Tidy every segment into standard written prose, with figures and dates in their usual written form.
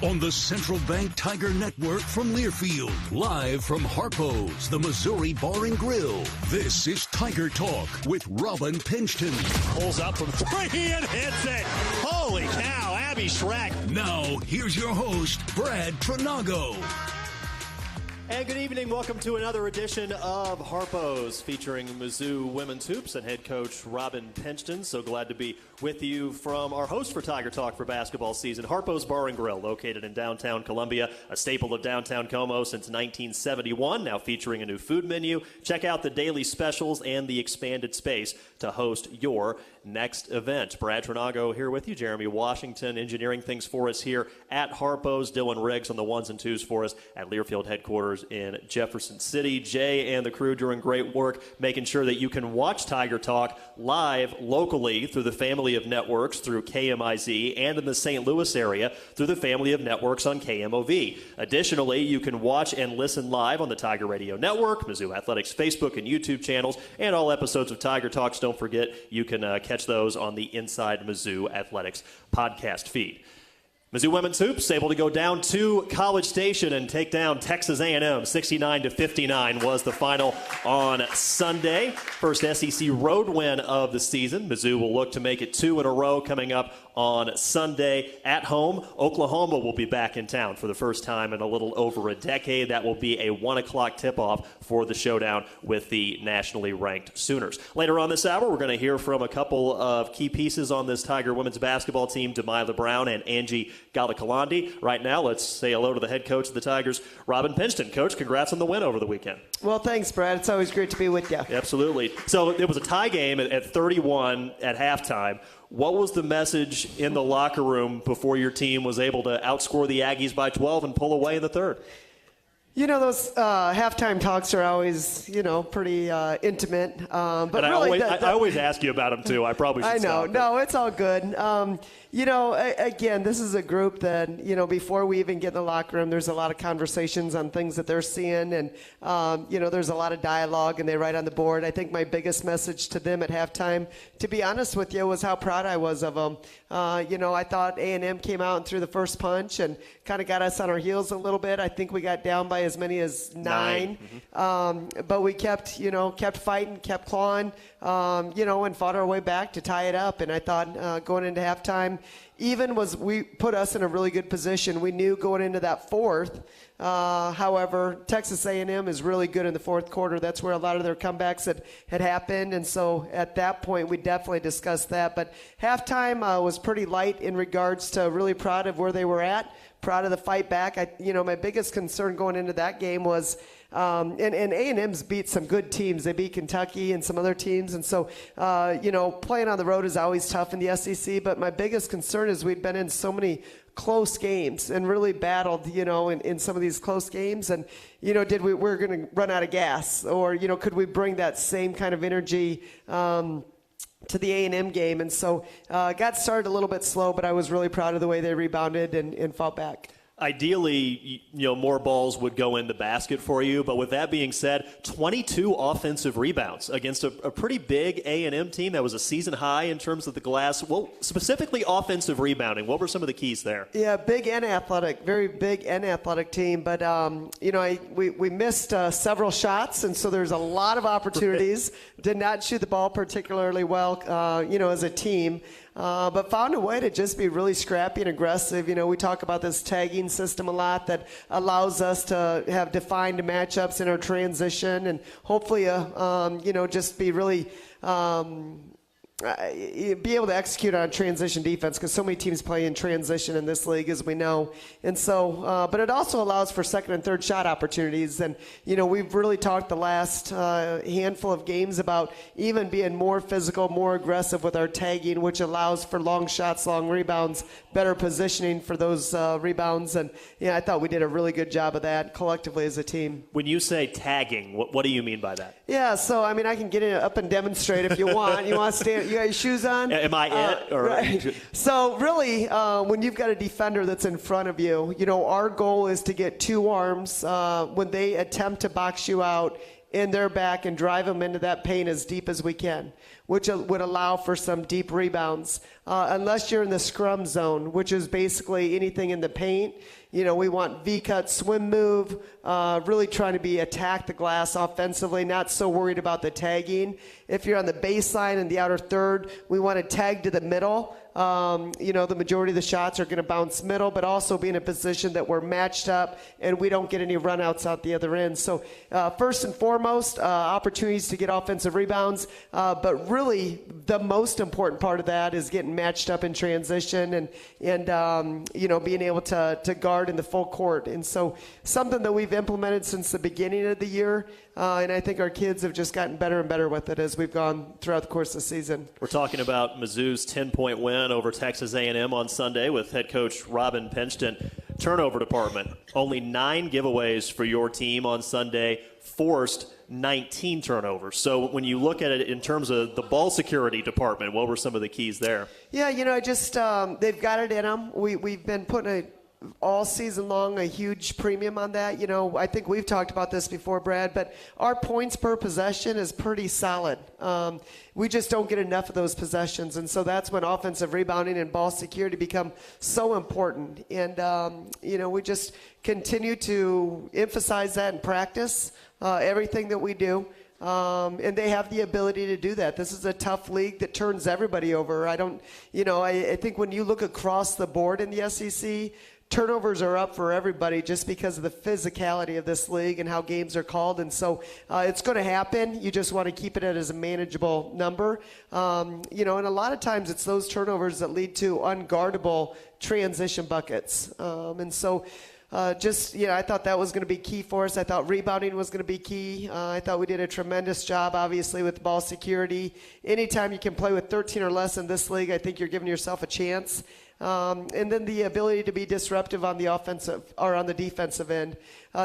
on the Central Bank Tiger Network from Learfield, live from Harpo's, the Missouri Bar and Grill. This is Tiger Talk with Robin Pingeton. Pulls up from 3 and hits it. Holy cow, Abby Schreck. Now, here's your host, Brad Trinago. And good evening. Welcome to another edition of Harpo's, featuring Mizzou women's hoops and head coach Robin Pingeton. So glad to be with you from our host for Tiger Talk for basketball season, Harpo's Bar and Grill, located in downtown Columbia, a staple of downtown Como since 1971, now featuring a new food menu. Check out the daily specials and the expanded space to host your next event. Brad Trinago here with you. Jeremy Washington engineering things for us here at Harpo's. Dylan Riggs on the ones and twos for us at Learfield headquarters in Jefferson City. Jay and the crew doing great work making sure that you can watch Tiger Talk live locally through the family of networks through KMIZ, and in the St. Louis area through the family of networks on KMOV. Additionally, you can watch and listen live on the Tiger Radio Network, Mizzou Athletics Facebook and YouTube channels, and all episodes of Tiger Talks. Don't forget, you can catch those on the Inside Mizzou Athletics podcast feed. Mizzou women's hoops able to go down to College Station and take down Texas A&M. 69-59 was the final on Sunday. First SEC road win of the season. Mizzou will look to make it 2 in a row coming up on Sunday at home. Oklahoma will be back in town for the first time in a little over a decade. That will be a 1 o'clock tip-off for the showdown with the nationally ranked Sooners. Later on this hour, we're going to hear from a couple of key pieces on this Tiger women's basketball team, Demilah Brown and Angie Gallicolandi. Right now, let's say hello to the head coach of the Tigers, Robin Pingeton. Coach, congrats on the win over the weekend. Well, thanks, Brad. It's always great to be with you. Absolutely. So it was a tie game at 31 at halftime. What was the message in the locker room before your team was able to outscore the Aggies by 12 and pull away in the third? You know, those halftime talks are always, pretty intimate. But and really, I always ask you about them, too. I probably should I know. stop. No, it's all good. Again, this is a group that, before we even get in the locker room, there's a lot of conversations on things that they're seeing. And, there's a lot of dialogue, and they write on the board. I think my biggest message to them at halftime, to be honest with you, was how proud I was of them. I thought A&M came out and threw the first punch and kind of got us on our heels a little bit. I think we got down by as many as 9. Mm-hmm. But we kept fighting, kept clawing, and fought our way back to tie it up. And I thought going into halftime, we put us in a really good position. We knew going into that fourth. However, Texas A&M is really good in the fourth quarter. That's where a lot of their comebacks had happened. And so at that point, we definitely discussed that. But halftime was pretty light in regards to really proud of where they were at, proud of the fight back. My biggest concern going into that game was and A&M's beat some good teams. They beat Kentucky and some other teams. And so, playing on the road is always tough in the SEC. But my biggest concern is we'd been in so many close games and really battled, in some of these close games. And, we're going to run out of gas? Or, could we bring that same kind of energy to the A&M game? And so got started a little bit slow, but I was really proud of the way they rebounded and fought back. Ideally, more balls would go in the basket for you. But with that being said, 22 offensive rebounds against a pretty big A&M team that was a season high in terms of the glass. Well, specifically offensive rebounding. What were some of the keys there? Yeah, big and athletic, very big and athletic team. But, we missed several shots, and so there's a lot of opportunities. Did not shoot the ball particularly well, as a team. But found a way to just be really scrappy and aggressive. We talk about this tagging system a lot that allows us to have defined matchups in our transition and hopefully, just be really be able to execute on transition defense, because so many teams play in transition in this league, as we know. And so, but it also allows for second and third shot opportunities. And, we've really talked the last handful of games about even being more physical, more aggressive with our tagging, which allows for long shots, long rebounds, better positioning for those rebounds. And, I thought we did a really good job of that collectively as a team. When you say tagging, what do you mean by that? Yeah, so, I can get it up and demonstrate if you want. You want to stand? You got your shoes on? Am I it? Or right. So really, when you've got a defender that's in front of you, our goal is to get two arms when they attempt to box you out in their back and drive them into that paint as deep as we can, which would allow for some deep rebounds. Unless you're in the scrum zone, which is basically anything in the paint. We want V-cut swim move, really trying to attack the glass offensively, not so worried about the tagging. If you're on the baseline in the outer third, we want to tag to the middle. The majority of the shots are going to bounce middle, but also be in a position that we're matched up and we don't get any runouts out the other end. So first and foremost, opportunities to get offensive rebounds, but really the most important part of that is getting matched up in transition and being able to guard in the full court. And so something that we've implemented since the beginning of the year, and I think our kids have just gotten better and better with it as we've gone throughout the course of the season. We're talking about Mizzou's 10-point win over Texas A&M on Sunday with head coach Robin Pingeton. Turnover department, only 9 giveaways for your team on Sunday, forced 19 turnovers. So when you look at it in terms of the ball security department, what were some of the keys there? Yeah, they've got it in them. We've been putting all season long a huge premium on that. I think we've talked about this before, Brad, but our points per possession is pretty solid. We just don't get enough of those possessions, and so that's when offensive rebounding and ball security become so important. And we just continue to emphasize that in practice, everything that we do. And they have the ability to do that. This is a tough league that turns everybody over. I think when you look across the board in the SEC, turnovers are up for everybody just because of the physicality of this league and how games are called. And so it's going to happen. You just want to keep it at as a manageable number. And a lot of times it's those turnovers that lead to unguardable transition buckets. I thought that was going to be key for us. I thought rebounding was going to be key. I thought we did a tremendous job, obviously, with ball security. Anytime you can play with 13 or less in this league, I think you're giving yourself a chance. And then the ability to be disruptive on the offensive or on the defensive end.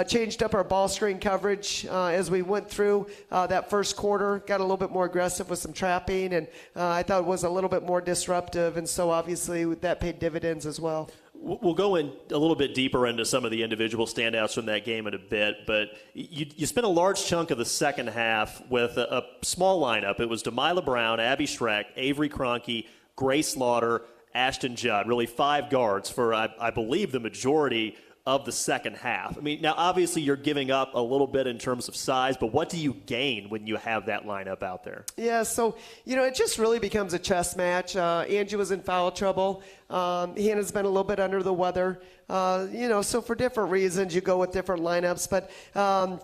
Changed up our ball screen coverage as we went through that first quarter, got a little bit more aggressive with some trapping, and I thought it was a little bit more disruptive, and so obviously that paid dividends as well. We'll go in a little bit deeper into some of the individual standouts from that game in a bit, but you spent a large chunk of the second half with a small lineup. It was Delilah Brown, Abby Schreck, Avery Kroenke, Grace Slaughter, Ashton Judd, really 5 guards for, I believe, the majority of the second half. I mean, now obviously you're giving up a little bit in terms of size, but what do you gain when you have that lineup out there? Yeah, so, it just really becomes a chess match. Angie was in foul trouble. Hannah's been a little bit under the weather. So for different reasons, you go with different lineups. But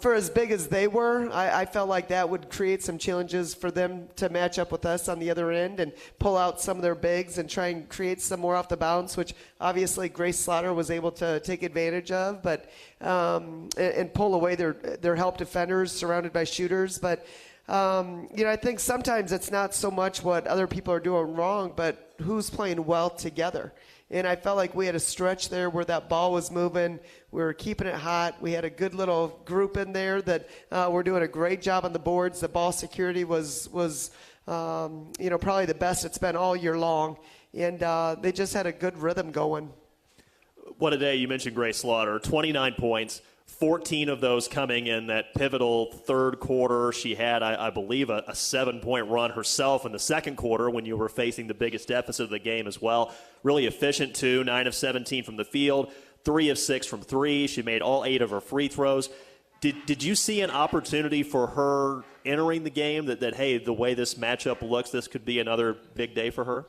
for as big as they were, I felt like that would create some challenges for them to match up with us on the other end and pull out some of their bigs and try and create some more off the bounce, which obviously Grace Slaughter was able to take advantage of, but and pull away their help defenders surrounded by shooters. But I think sometimes it's not so much what other people are doing wrong, but who's playing well together. And I felt like we had a stretch there where that ball was moving. We were keeping it hot. We had a good little group in there that were doing a great job on the boards. The ball security was probably the best it's been all year long. And they just had a good rhythm going. What a day. You mentioned Grace Slaughter, 29 points. 14 of those coming in that pivotal third quarter. She had, I believe, a 7-point run herself in the second quarter when you were facing the biggest deficit of the game as well. Really efficient, too. 9 of 17 from the field, 3 of 6 from 3. She made all 8 of her free throws. Did you see an opportunity for her entering the game that, hey, the way this matchup looks, this could be another big day for her?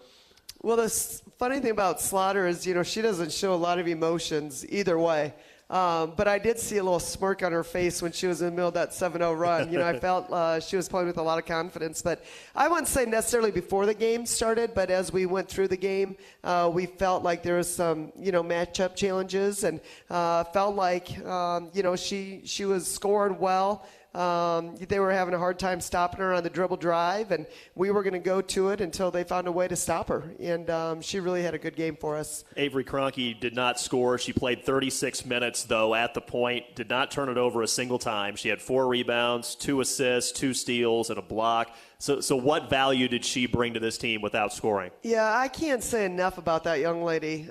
Well, the funny thing about Slaughter is, she doesn't show a lot of emotions either way. But I did see a little smirk on her face when she was in the middle of that 7-0 run. I felt she was playing with a lot of confidence. But I wouldn't say necessarily before the game started, but as we went through the game, we felt like there was some, matchup challenges and felt like, she was scoring well. They were having a hard time stopping her on the dribble drive, and we were going to go to it until they found a way to stop her. And she really had a good game for us. Avery Kroenke did not score. She played 36 minutes, though, at the point. Did not turn it over a single time. She had 4 rebounds, 2 assists, 2 steals, and a block. So what value did she bring to this team without scoring? Yeah, I can't say enough about that young lady.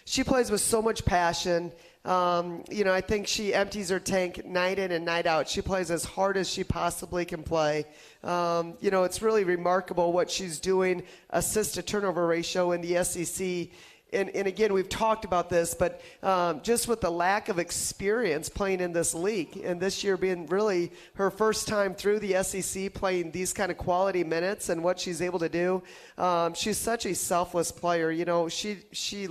She plays with so much passion. I think she empties her tank night in and night out. She plays as hard as she possibly can play. It's really remarkable what she's doing, assist-to-turnover ratio in the SEC. And again, we've talked about this, but just with the lack of experience playing in this league, and this year being really her first time through the SEC playing these kind of quality minutes and what she's able to do, she's such a selfless player. She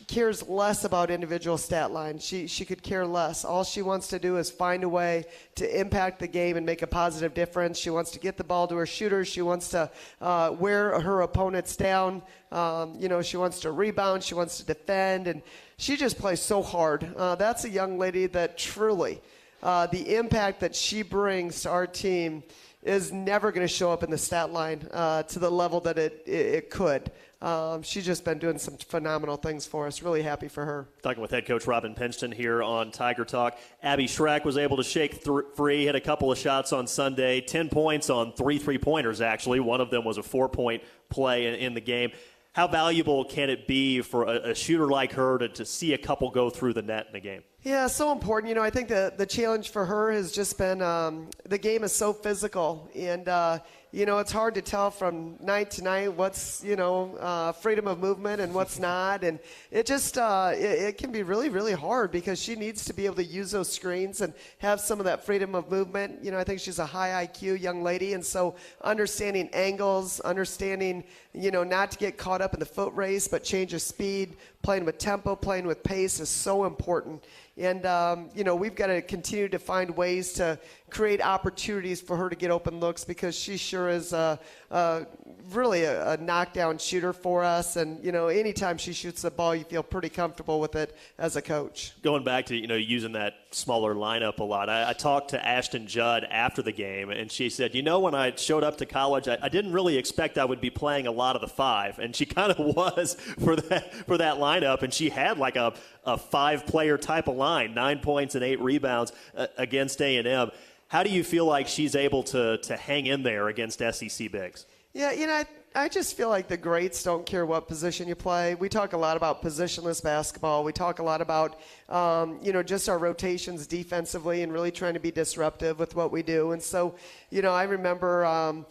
cares less about individual stat lines. She could care less. All she wants to do is find a way to impact the game and make a positive difference. She wants to get the ball to her shooters. She wants to wear her opponents down. She wants to rebound. She wants to defend. And she just plays so hard. That's a young lady that truly, the impact that she brings to our team is never going to show up in the stat line to the level that it could. She's just been doing some phenomenal things for us. Really happy for her. Talking with head coach Robin Pingeton here on Tiger Talk. Abby Schreck was able to shake free, hit a couple of shots on Sunday, 10 points on 3 3-pointers, actually. One of them was a 4-point play in the game. How valuable can it be for a shooter like her to see a couple go through the net in a game? Yeah, so important. I think the challenge for her has just been the game is so physical. And, it's hard to tell from night to night what's, freedom of movement and what's not. And it just it can be really, really hard because she needs to be able to use those screens and have some of that freedom of movement. I think she's a high IQ young lady. And so understanding angles, understanding, not to get caught up in the foot race, but change of speed, playing with tempo, playing with pace is so important. And, we've got to continue to find ways to create opportunities for her to get open looks because she sure is really a knockdown shooter for us. And, anytime she shoots the ball, you feel pretty comfortable with it as a coach. Going back to, using that smaller lineup a lot, I talked to Ashton Judd after the game, and she said, when I showed up to college, I didn't really expect I would be playing a lot of the 5. And she kind of was for that lineup, and she had like a 5-player type of line, 9 points and 8 rebounds against A&M. How do you feel like she's able to hang in there against SEC bigs? Yeah, I just feel like the greats don't care what position you play. We talk a lot about positionless basketball. We talk a lot about, just our rotations defensively and really trying to be disruptive with what we do. And so, I remember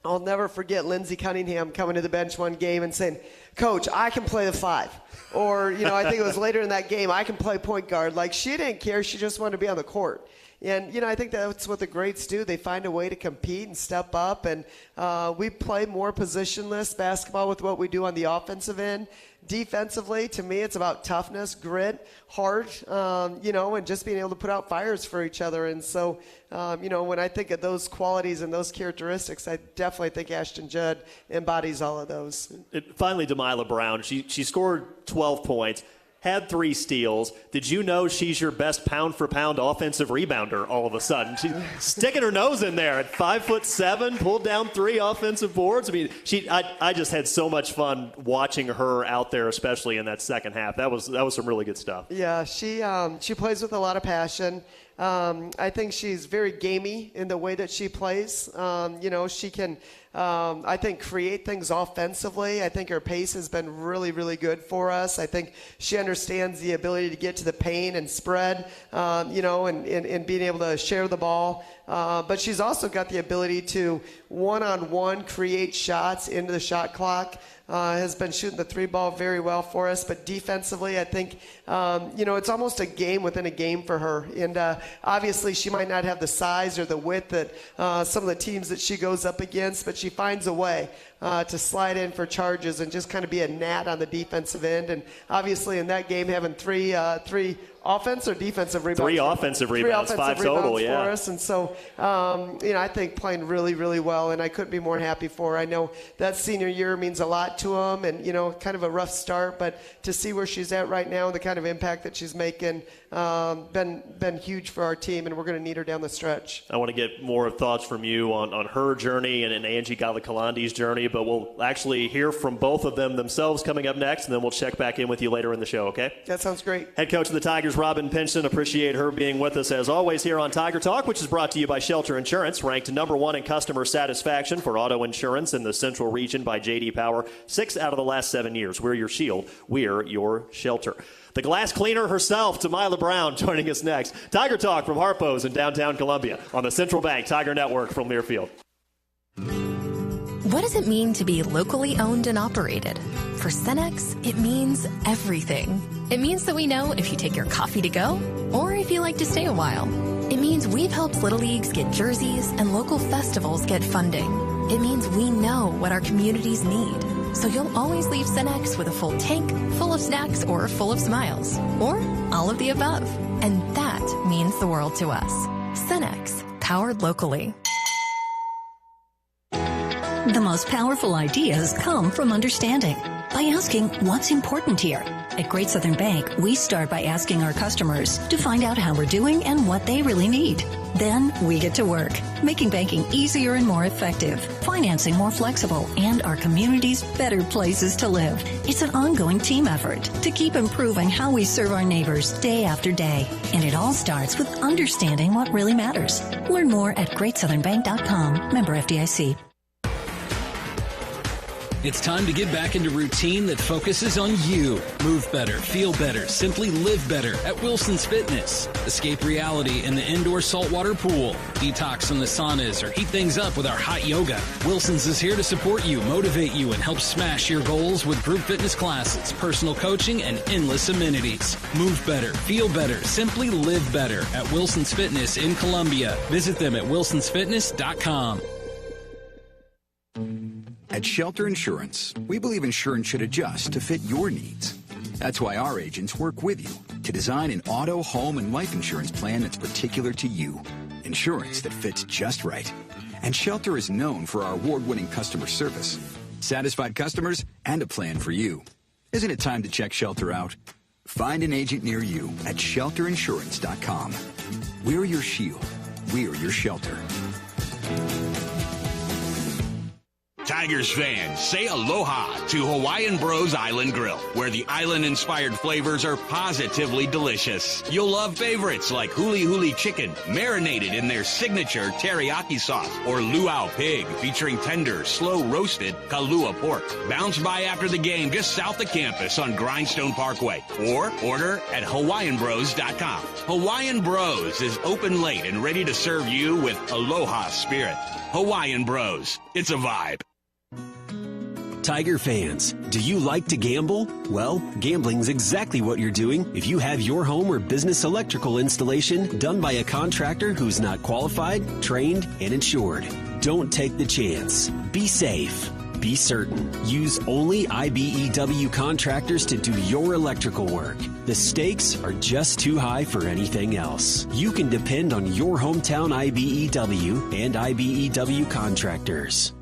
I'll never forget Lindsey Cunningham coming to the bench one game and saying, "Coach, I can play the 5." Or, I think it was later in that game, "I can play point guard." Like, she didn't care. She just wanted to be on the court. And, I think that's what the greats do. They find a way to compete and step up. And we play more positionless basketball with what we do on the offensive end. Defensively, to me, it's about toughness, grit, heart, and just being able to put out fires for each other. And so, when I think of those qualities and those characteristics, I definitely think Ashton Judd embodies all of those. Finally, Delilah Brown, she scored 12 points. Had 3 steals. Did you know she's your best pound-for-pound offensive rebounder all of a sudden? She's sticking her nose in there at 5'7", pulled down 3 offensive boards. I mean, I just had so much fun watching her out there, especially in that second half. That was some really good stuff. Yeah, she plays with a lot of passion. I think she's very gamey in the way that she plays. She can, I think, create things offensively. I think her pace has been really, really good for us. I think she understands the ability to get to the paint and spread, and being able to share the ball. But she's also got the ability to one-on-one create shots into the shot clock. Has been shooting the 3 ball very well for us. But defensively, I think, it's almost a game within a game for her. And obviously, she might not have the size or the width that some of the teams that she goes up against, but she finds a way to slide in for charges and just kind of be a gnat on the defensive end. And obviously, in that game, having three offense or defensive rebounds? 3 offensive rebounds, 5 total, yeah. For us. And so, I think playing really, really well, and I couldn't be more happy for her. I know that senior year means a lot to them and, kind of a rough start, but to see where she's at right now, the kind of impact that she's making, been huge for our team, and we're going to need her down the stretch. I want to get more thoughts from you on her journey and Angie Galakalandi's journey, but we'll actually hear from both of them themselves coming up next, and then we'll check back in with you later in the show, okay? That sounds great. Head coach of the Tigers, Robin Pingeton. Appreciate her being with us as always here on Tiger Talk, which is brought to you by Shelter Insurance, ranked #1 in customer satisfaction for auto insurance in the Central Region by J.D. Power. 6 out of the last 7 years. We're your shield. We're your shelter. The The glass cleaner herself, Delilah Brown, joining us next. Tiger Talk from Harpo's in downtown Columbia on the Central Bank Tiger Network from Learfield. What does it mean to be locally owned and operated? For Cenex, it means everything. It means that we know if you take your coffee to go or if you like to stay a while. It means we've helped Little Leagues get jerseys and local festivals get funding. It means we know what our communities need. So you'll always leave Cenex with a full tank, full of snacks, or full of smiles. Or all of the above. And that means the world to us. Cenex, powered locally. The most powerful ideas come from understanding. By asking what's important here. At Great Southern Bank, we start by asking our customers to find out how we're doing and what they really need. Then we get to work, making banking easier and more effective, financing more flexible, and our communities better places to live. It's an ongoing team effort to keep improving how we serve our neighbors day after day. And it all starts with understanding what really matters. Learn more at GreatSouthernBank.com. Member FDIC. It's time to get back into routine that focuses on you. Move better, feel better, simply live better at Wilson's Fitness. Escape reality in the indoor saltwater pool. Detox from the saunas or heat things up with our hot yoga. Wilson's is here to support you, motivate you, and help smash your goals with group fitness classes, personal coaching, and endless amenities. Move better, feel better, simply live better at Wilson's Fitness in Columbia. Visit them at wilsonsfitness.com. At Shelter Insurance, we believe insurance should adjust to fit your needs. That's why our agents work with you to design an auto, home, and life insurance plan that's particular to you. Insurance that fits just right. And Shelter is known for our award-winning customer service, satisfied customers, and a plan for you. Isn't it time to check Shelter out? Find an agent near you at shelterinsurance.com. We're your shield. We're your shelter. Tigers fans, say aloha to Hawaiian Bros Island Grill, where the island-inspired flavors are positively delicious. You'll love favorites like huli huli chicken, marinated in their signature teriyaki sauce, or luau pig, featuring tender, slow-roasted Kalua pork. Bounce by after the game just south of campus on Grindstone Parkway, or order at HawaiianBros.com. Hawaiian Bros is open late and ready to serve you with aloha spirit. Hawaiian Bros, it's a vibe. Tiger fans, do you like to gamble? Well, gambling's exactly what you're doing if you have your home or business electrical installation done by a contractor who's not qualified, trained, and insured. Don't take the chance. Be safe. Be certain. Use only IBEW contractors to do your electrical work. The stakes are just too high for anything else. You can depend on your hometown IBEW and IBEW contractors.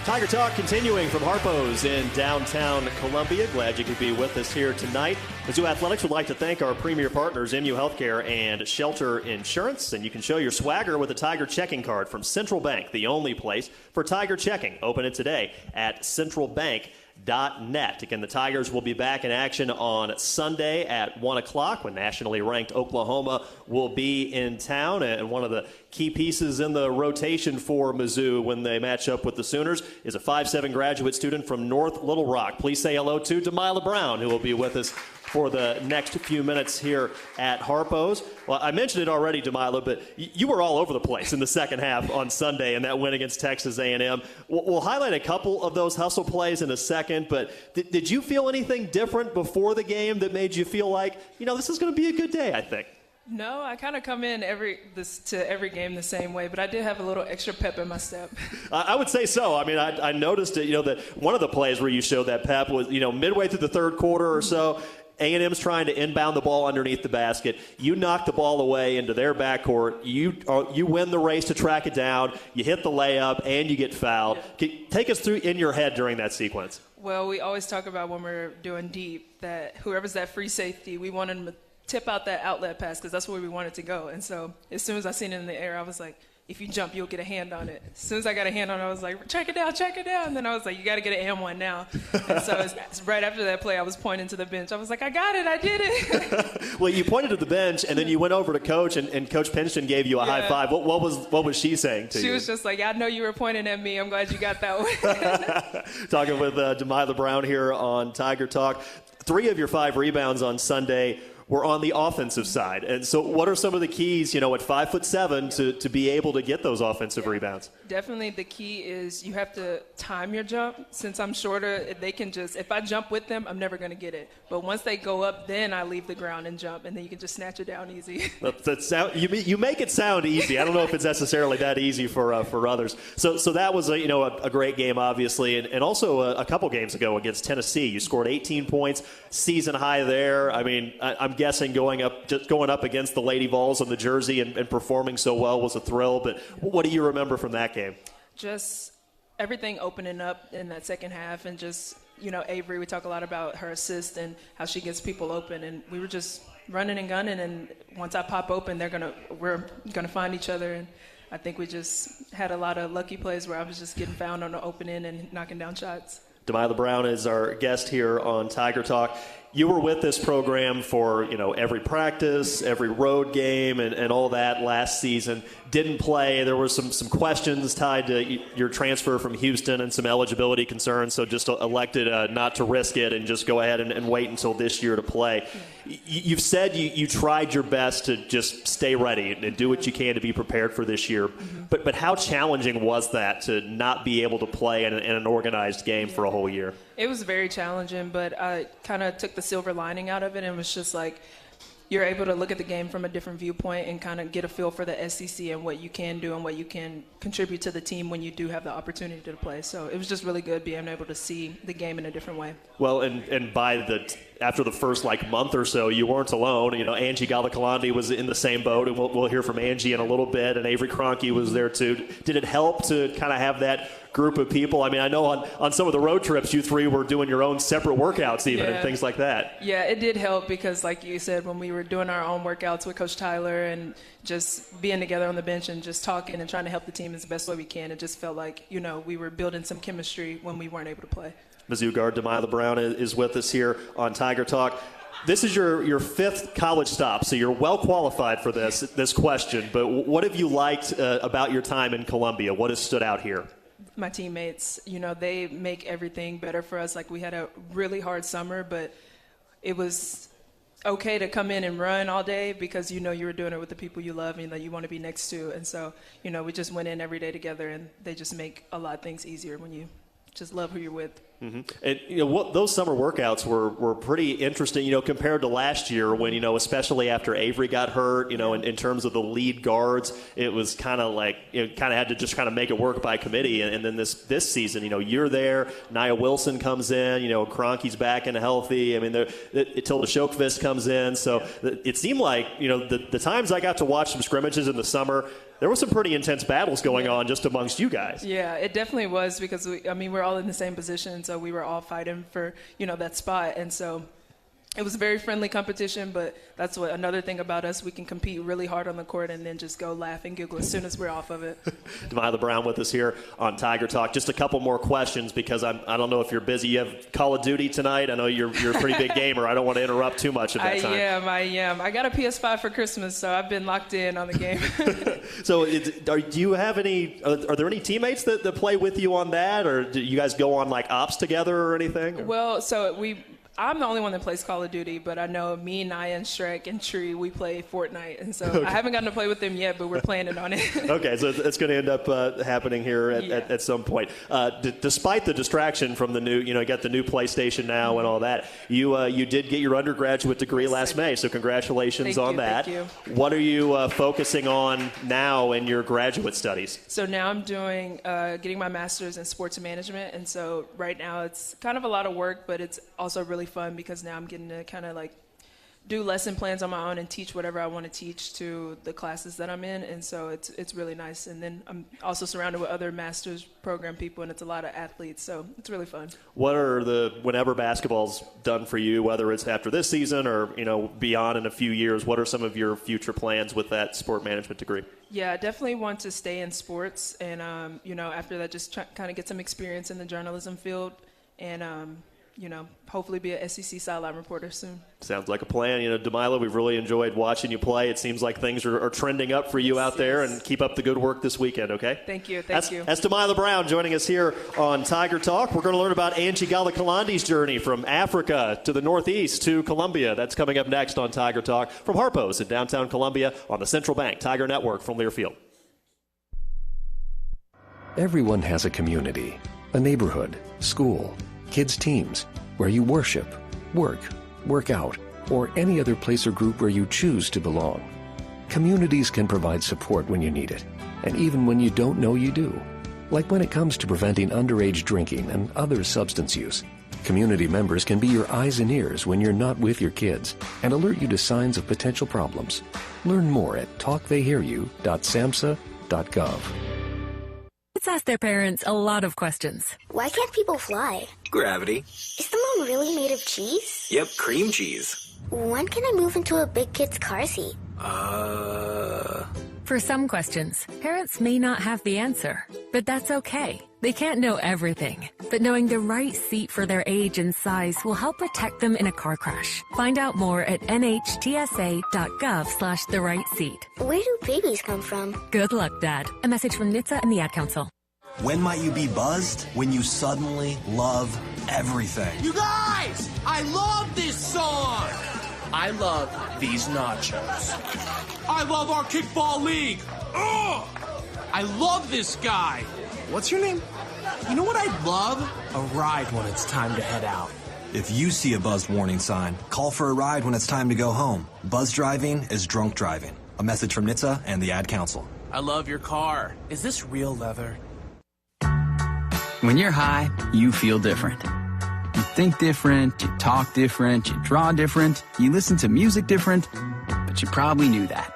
Tiger Talk continuing from Harpo's in downtown Columbia. Glad you could be with us here tonight. Mizzou Athletics would like to thank our premier partners, MU Healthcare and Shelter Insurance. And you can show your swagger with a Tiger checking card from Central Bank, the only place for Tiger checking. Open it today at centralbank.net. Again, the Tigers will be back in action on Sunday at 1 o'clock when nationally ranked Oklahoma will be in town. And one of the key pieces in the rotation for Mizzou when they match up with the Sooners is a 5'7" graduate student from North Little Rock. Please say hello to Delilah Brown, who will be with us for the next few minutes here at Harpo's. Well, I mentioned it already, Delilah, but you were all over the place in the second half on Sunday in that win against Texas A&M. We'll highlight a couple of those hustle plays in a second, but did you feel anything different before the game that made you feel like, this is going to be a good day, I think? No, I kind of come in to every game the same way, but I did have a little extra pep in my step. I would say so. I mean, I noticed it, that one of the plays where you showed that pep was, midway through the third quarter or so, A&M's trying to inbound the ball underneath the basket. You knock the ball away into their backcourt. You win the race to track it down. You hit the layup, and you get fouled. Take us through in your head during that sequence. Well, we always talk about when we're doing deep that whoever's that free safety, we want them to tip out that outlet pass because that's where we want it to go. And so as soon as I seen it in the air, I was like, if you jump, you'll get a hand on it. As soon as I got a hand on it, I was like, check it down. And then I was like, you got to get an M1 now. And so it's right after that play, I was pointing to the bench. I was like, I got it. I did it. Well, you pointed to the bench, and then you went over to Coach, and Coach Pingeton gave you a high five. What was she saying to you? She was just like, I know you were pointing at me. I'm glad you got that one. Talking with Delilah Brown here on Tiger Talk. 3 of your 5 rebounds on Sunday were on the offensive side. And so what are some of the keys, at 5'7", to be able to get those offensive rebounds? Definitely the key is you have to time your jump. Since I'm shorter, they can just, if I jump with them, I'm never going to get it. But once they go up, then I leave the ground and jump, and then you can just snatch it down easy. You make it sound easy. I don't know if it's necessarily that easy for others. So that was a great game, obviously, and also a couple games ago against Tennessee. You scored 18 points, season high there. I mean, I'm guessing going up against the Lady Vols on the jersey and performing so well was a thrill. But what do you remember from that game? Just everything opening up in that second half, and just, Avery, we talk a lot about her assist and how she gets people open, and we were just running and gunning, and once I pop open, we're gonna find each other, and I think we just had a lot of lucky plays where I was just getting found on the open end and knocking down shots. Delilah Brown is our guest here on Tiger Talk. You were with this program for, every practice, every road game, and all that last season. Didn't play. There were some questions tied to your transfer from Houston and some eligibility concerns, so just elected not to risk it and just go ahead and wait until this year to play. You've said you tried your best to just stay ready and do what you can to be prepared for this year. Mm-hmm. But how challenging was that to not be able to play in an organized game for a whole year? It was very challenging, but I kind of took the silver lining out of it, and was just like, you're able to look at the game from a different viewpoint and kind of get a feel for the SEC and what you can do and what you can contribute to the team when you do have the opportunity to play. So it was just really good being able to see the game in a different way. Well, and after the first month or so, you weren't alone. Angie Galakalandi was in the same boat, and we'll hear from Angie in a little bit, and Avery Kroenke was there too. Did it help to kind of have that group of people? I mean, I know on some of the road trips, you 3 were doing your own separate workouts even and things like that. Yeah, it did help because, like you said, when we were doing our own workouts with Coach Tyler and just being together on the bench and just talking and trying to help the team as the best way we can, it just felt like, we were building some chemistry when we weren't able to play. Mizzou guard Delilah Brown is with us here on Tiger Talk. This is your 5th college stop, so you're well qualified for this question. But what have you liked about your time in Columbia? What has stood out here? My teammates, they make everything better for us. Like, we had a really hard summer, but it was okay to come in and run all day because you were doing it with the people you love and that you want to be next to. And so, we just went in every day together, and they just make a lot of things easier when you just love who you're with. Mm-hmm. And those summer workouts were pretty interesting, compared to last year when, especially after Avery got hurt, in terms of the lead guards, it was kind of like, had to just kind of make it work by committee. And then this season, you're there, Nia Wilson comes in, Kroenke's back and healthy. I mean, Tilda Shokvist comes in. So it seemed like, the times I got to watch some scrimmages in the summer, there were some pretty intense battles going on just amongst you guys. Yeah, it definitely was because, we're all in the same position, so we were all fighting for, that spot. And so it was a very friendly competition, but that's another thing about us. We can compete really hard on the court and then just go laugh and giggle as soon as we're off of it. Delilah Brown with us here on Tiger Talk. Just a couple more questions because I don't know if you're busy. You have Call of Duty tonight. I know you're a pretty big gamer. I don't want to interrupt too much of that time. I am. I got a PS5 for Christmas, so I've been locked in on the game. So do you have are there any teammates that play with you on that, or do you guys go on ops together or anything? Or? Well, so I'm the only one that plays Call of Duty, but I know me, Nia, and Shrek, and Tree, we play Fortnite. And so I haven't gotten to play with them yet, but we're planning on it. Okay, so it's going to end up happening here at some point. Despite the distraction from the new, you got the new PlayStation now and all that, you did get your undergraduate degree last May, so congratulations on that. Thank you. What are you focusing on now in your graduate studies? So now I'm doing getting my master's in sports management, and so right now it's kind of a lot of work, but it's also really fun because now I'm getting to kind of do lesson plans on my own and teach whatever I want to teach to the classes that I'm in. And so it's really nice. And then I'm also surrounded with other master's program people, and it's a lot of athletes. So it's really fun. What are whenever basketball's done for you, whether it's after this season or, beyond in a few years, what are some of your future plans with that sport management degree? Yeah, I definitely want to stay in sports. And, after that, just kind of get some experience in the journalism field and, hopefully be an SEC sideline reporter soon. Sounds like a plan. Demilah, we've really enjoyed watching you play. It seems like things are trending up for you out there, and keep up the good work this weekend, okay? Thank you. That's Demilah Brown joining us here on Tiger Talk. We're going to learn about Angie Galakalandi's journey from Africa to the Northeast to Columbia. That's coming up next on Tiger Talk from Harpo's in downtown Columbia on the Central Bank Tiger Network from Learfield. Everyone has a community, a neighborhood, school, kids' teams, where you worship, work out, or any other place or group where you choose to belong. Communities can provide support when you need it, and even when you don't know you do. Like when it comes to preventing underage drinking and other substance use. Community members can be your eyes and ears when you're not with your kids and alert you to signs of potential problems. Learn more at talktheyhearyou.samhsa.gov. Kids ask their parents a lot of questions. Why can't people fly? Gravity. Is the moon really made of cheese? Yep, cream cheese. When can I move into a big kid's car seat? For some questions, parents may not have the answer, but that's okay. They can't know everything, but knowing the right seat for their age and size will help protect them in a car crash. Find out more at nhtsa.gov/the-right-seat. Where do babies come from? Good luck, Dad. A message from NHTSA and the Ad Council. When might you be buzzed? When you suddenly love everything. You guys, I love this song. I love these nachos. I love our kickball league. Ugh! I love this guy. What's your name? You know what I'd love? A ride when it's time to head out. If you see a buzzed warning sign, call for a ride when it's time to go home. Buzz driving is drunk driving. A message from NHTSA and the Ad Council. I love your car. Is this real leather? When you're high, you feel different. You think different, you talk different, you draw different, you listen to music different, but you probably knew that.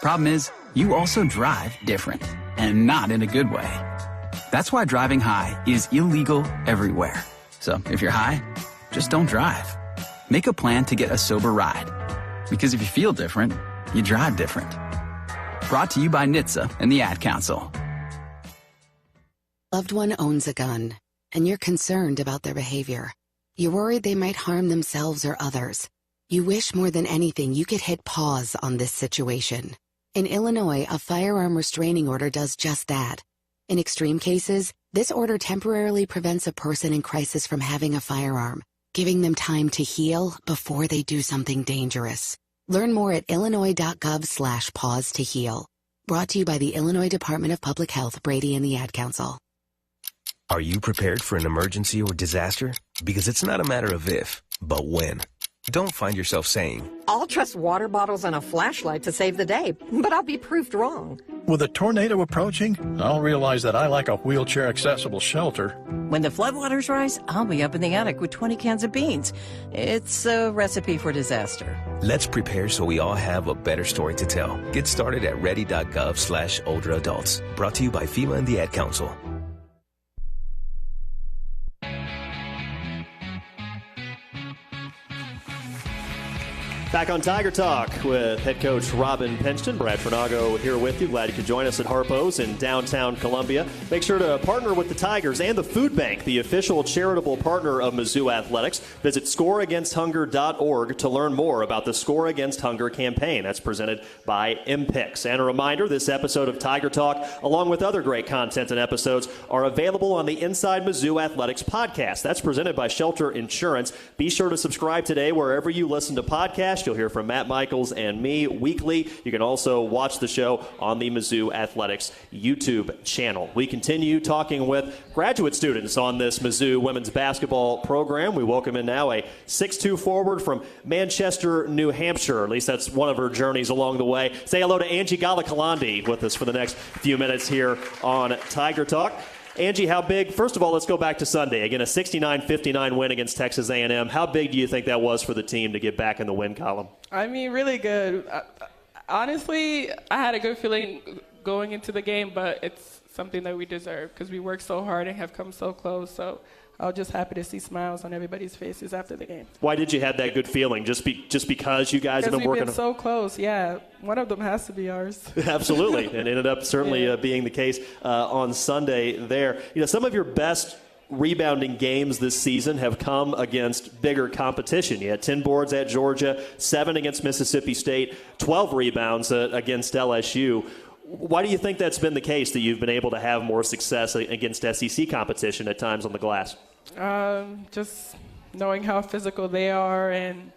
Problem is, you also drive different, and not in a good way. That's why driving high is illegal everywhere. So if you're high, just don't drive. Make a plan to get a sober ride. Because if you feel different, you drive different. Brought to you by NHTSA and the Ad Council. Loved one owns a gun, and you're concerned about their behavior. You're worried they might harm themselves or others. You wish more than anything you could hit pause on this situation. In Illinois, a firearm restraining order does just that. In extreme cases, this order temporarily prevents a person in crisis from having a firearm, giving them time to heal before they do something dangerous. Learn more at illinois.gov/pause to heal. Brought to you by the Illinois Department of Public Health, Brady and the Ad Council. Are you prepared for an emergency or disaster? Because it's not a matter of if, but when. Don't find yourself saying, I'll trust water bottles and a flashlight to save the day, but I'll be proved wrong. With a tornado approaching, I'll realize that I like a wheelchair-accessible shelter. When the floodwaters rise, I'll be up in the attic with 20 cans of beans. It's a recipe for disaster. Let's prepare so we all have a better story to tell. Get started at ready.gov/older adults. Brought to you by FEMA and the Ad Council. Back on Tiger Talk with head coach Robin Pingeton. Brad Trinago here with you. Glad you could join us at Harpo's in downtown Columbia. Make sure to partner with the Tigers and the Food Bank, the official charitable partner of Mizzou Athletics. Visit scoreagainsthunger.org to learn more about the Score Against Hunger campaign. That's presented by MPICS. And a reminder, this episode of Tiger Talk, along with other great content and episodes, are available on the Inside Mizzou Athletics podcast. That's presented by Shelter Insurance. Be sure to subscribe today wherever you listen to podcasts. You'll hear from Matt Michaels and me weekly. You can also watch the show on the Mizzou Athletics YouTube channel. We continue talking with graduate students on this Mizzou women's basketball program. We welcome in now a 6'2" forward from Manchester, New Hampshire. At least that's one of her journeys along the way. Say hello to Angie Galakalandi with us for the next few minutes here on Tiger Talk. Angie, how big, first of all, let's go back to Sunday. Again, a 69-59 win against Texas A&M. How big do you think that was for the team to get back in the win column? I mean, really good. Honestly, I had a good feeling going into the game, but it's something that we deserve because we worked so hard and have come so close. So I was just happy to see smiles on everybody's faces after the game. Why did you have that good feeling? Just because you guys have been working? Because we've been so close, yeah. One of them has to be ours. Absolutely, and ended up certainly being the case on Sunday there. You know, some of your best rebounding games this season have come against bigger competition. You had 10 boards at Georgia, 7 against Mississippi State, 12 rebounds against LSU. Why do you think that's been the case, that you've been able to have more success against SEC competition at times on the glass? Just knowing how physical they are and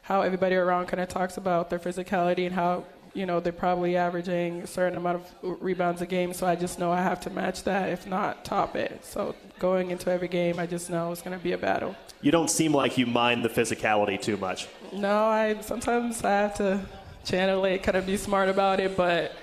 how everybody around kind of talks about their physicality and how, you know, they're probably averaging a certain amount of rebounds a game. So I just know I have to match that, if not top it. So going into every game, I just know it's going to be a battle. You don't seem like you mind the physicality too much. No, sometimes I have to channel it, kind of be smart about it, but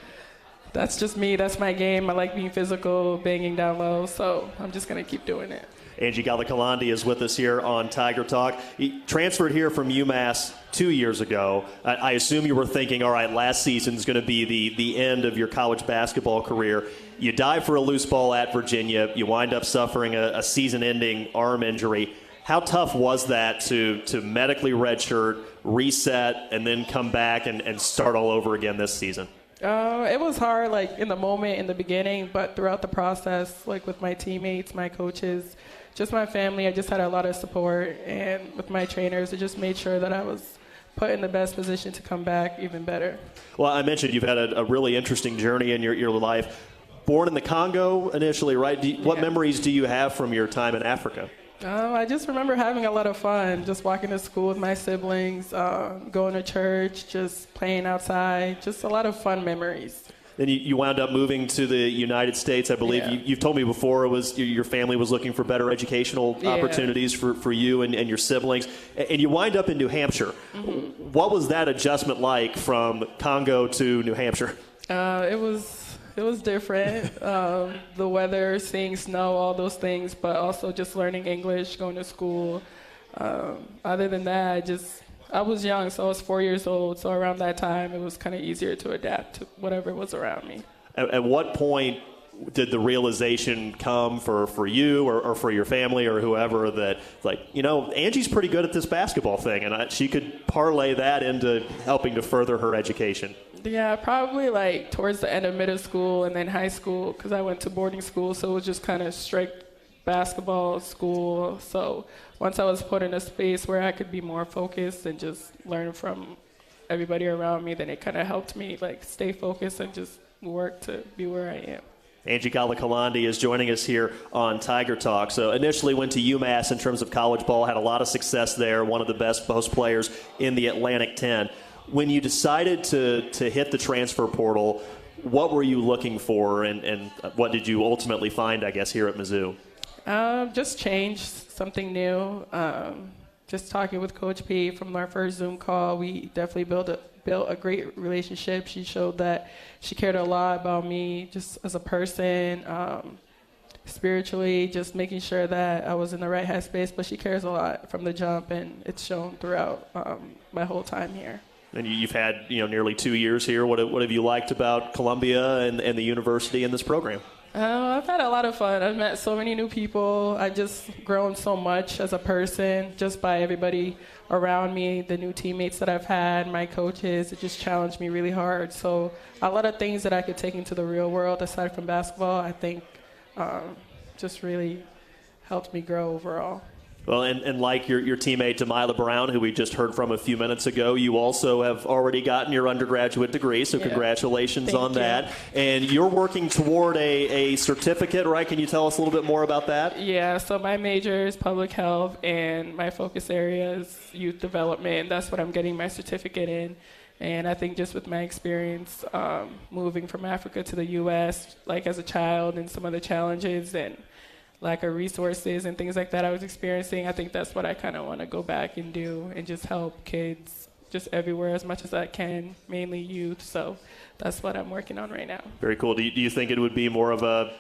that's just me. That's my game. I like being physical, banging down low, so I'm just going to keep doing it. Angie Gallicolandi is with us here on Tiger Talk. He transferred here from UMass 2 years ago. I assume you were thinking, all right, last season's going to be the end of your college basketball career. You dive for a loose ball at Virginia. You wind up suffering a season-ending arm injury. How tough was that to medically redshirt, reset, and then come back and start all over again this season? It was hard, like, in the moment, in the beginning, but throughout the process, like, with my teammates, my coaches, just my family, I just had a lot of support, and with my trainers, I just made sure that I was put in the best position to come back even better. Well, I mentioned you've had a really interesting journey in your life. Born in the Congo initially, right? What memories do you have from your time in Africa? I just remember having a lot of fun, just walking to school with my siblings, going to church, just playing outside, just a lot of fun memories. Then you wound up moving to the United States, I believe. Yeah. You've told me before it was your family was looking for better educational opportunities for you and your siblings. And you wind up in New Hampshire. Mm-hmm. What was that adjustment like from Congo to New Hampshire? It was different. The weather, seeing snow, all those things, but also just learning English, going to school. Other than that, I was young, so I was 4 years old. So around that time, it was kind of easier to adapt to whatever was around me. At what point did the realization come for you or for your family or whoever that, like, you know, Angie's pretty good at this basketball thing, and she could parlay that into helping to further her education? Yeah, probably like towards the end of middle school and then high school, because I went to boarding school, so it was just kind of straight basketball school. So once I was put in a space where I could be more focused and just learn from everybody around me, then it kind of helped me like stay focused and just work to be where I am. Angie Gallicolandi is joining us here on Tiger Talk. So initially went to UMass in terms of college ball, had a lot of success there, one of the best post players in the Atlantic 10. When you decided to hit the transfer portal, what were you looking for, and what did you ultimately find, I guess, here at Mizzou? Just change, something new. Just talking with Coach P from our first Zoom call, we definitely built a great relationship. She showed that she cared a lot about me just as a person, spiritually, just making sure that I was in the right headspace. But she cares a lot from the jump, and it's shown throughout my whole time here. And you've had nearly 2 years here. What have you liked about Columbia and the university and this program? I've had a lot of fun. I've met so many new people. I've just grown so much as a person just by everybody around me, the new teammates that I've had, my coaches. It just challenged me really hard. So a lot of things that I could take into the real world aside from basketball, I think just really helped me grow overall. Well, and like your teammate Demila Brown, who we just heard from a few minutes ago, you also have already gotten your undergraduate degree, so congratulations on that. And you're working toward a certificate, right? Can you tell us a little bit more about that? Yeah, so my major is public health, and my focus area is youth development. That's what I'm getting my certificate in. And I think just with my experience moving from Africa to the U.S., like as a child, and some of the challenges and lack of resources and things like that I was experiencing, I think that's what I kind of want to go back and do and just help kids just everywhere as much as I can, mainly youth. So that's what I'm working on right now. Very cool. Do you think it would be more of a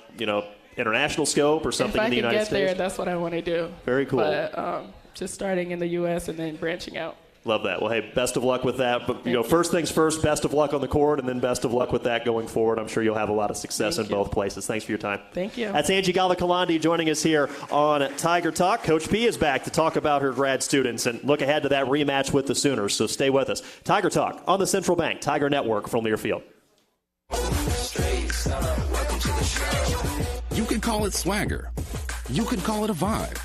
international scope or something in the United States? If I can get there, that's what I want to do. Very cool. But just starting in the U.S. and then branching out. Love that. Well, hey, best of luck with that. But, first things first, best of luck on the court, and then best of luck with that going forward. I'm sure you'll have a lot of success in both places. Thanks for your time. Thank you. That's Angie Galakalandi joining us here on Tiger Talk. Coach P is back to talk about her grad students and look ahead to that rematch with the Sooners, so stay with us. Tiger Talk on the Central Bank Tiger Network from Learfield. You could call it swagger. You could call it a vibe.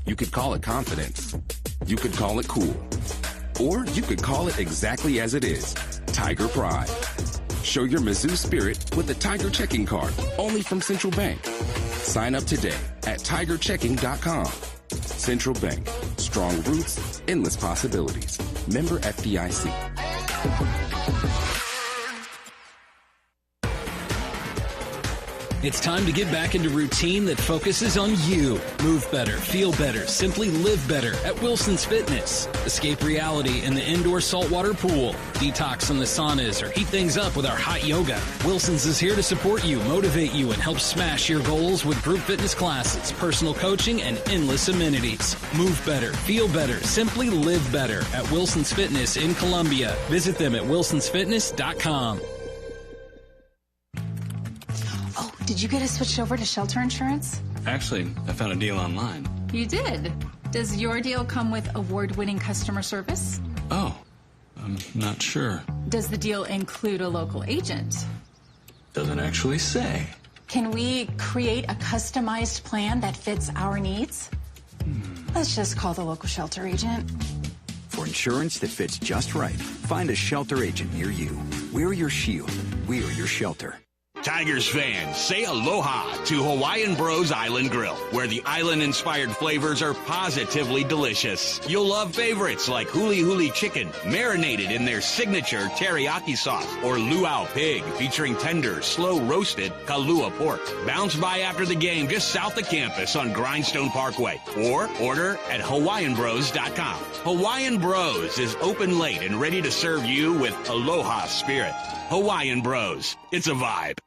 You could call it confidence. You could call it cool. Or you could call it exactly as it is, Tiger Pride. Show your Mizzou spirit with the Tiger Checking Card, only from Central Bank. Sign up today at tigerchecking.com. Central Bank, strong roots, endless possibilities. Member FDIC. It's time to get back into routine that focuses on you. Move better, feel better, simply live better at Wilson's Fitness. Escape reality in the indoor saltwater pool. Detox from the saunas or heat things up with our hot yoga. Wilson's is here to support you, motivate you, and help smash your goals with group fitness classes, personal coaching, and endless amenities. Move better, feel better, simply live better at Wilson's Fitness in Columbia. Visit them at wilsonsfitness.com. Did you get us switched over to shelter insurance? Actually, I found a deal online. You did? Does your deal come with award-winning customer service? Oh, I'm not sure. Does the deal include a local agent? Doesn't actually say. Can we create a customized plan that fits our needs? Let's just call the local shelter agent. For insurance that fits just right, find a shelter agent near you. We're your shield. We're your shelter. Tigers fans, say aloha to Hawaiian Bros Island Grill, where the island-inspired flavors are positively delicious. You'll love favorites like huli huli chicken, marinated in their signature teriyaki sauce, or luau pig, featuring tender, slow-roasted kalua pork. Bounce by after the game just south of campus on Grindstone Parkway, or order at hawaiianbros.com. Hawaiian Bros is open late and ready to serve you with aloha spirit. Hawaiian Bros, it's a vibe.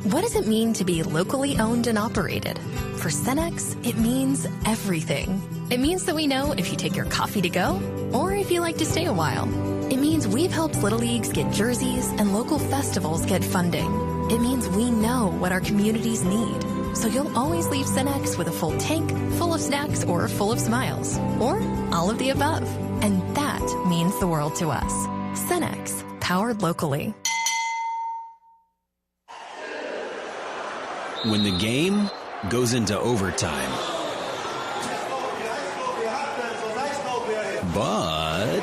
What does it mean to be locally owned and operated? For Cenex, it means everything. It means that we know if you take your coffee to go or if you like to stay a while. It means we've helped Little Leagues get jerseys and local festivals get funding. It means we know what our communities need. So you'll always leave Cenex with a full tank, full of snacks, or full of smiles. Or all of the above. And that means the world to us. Cenex, powered locally. When the game goes into overtime. But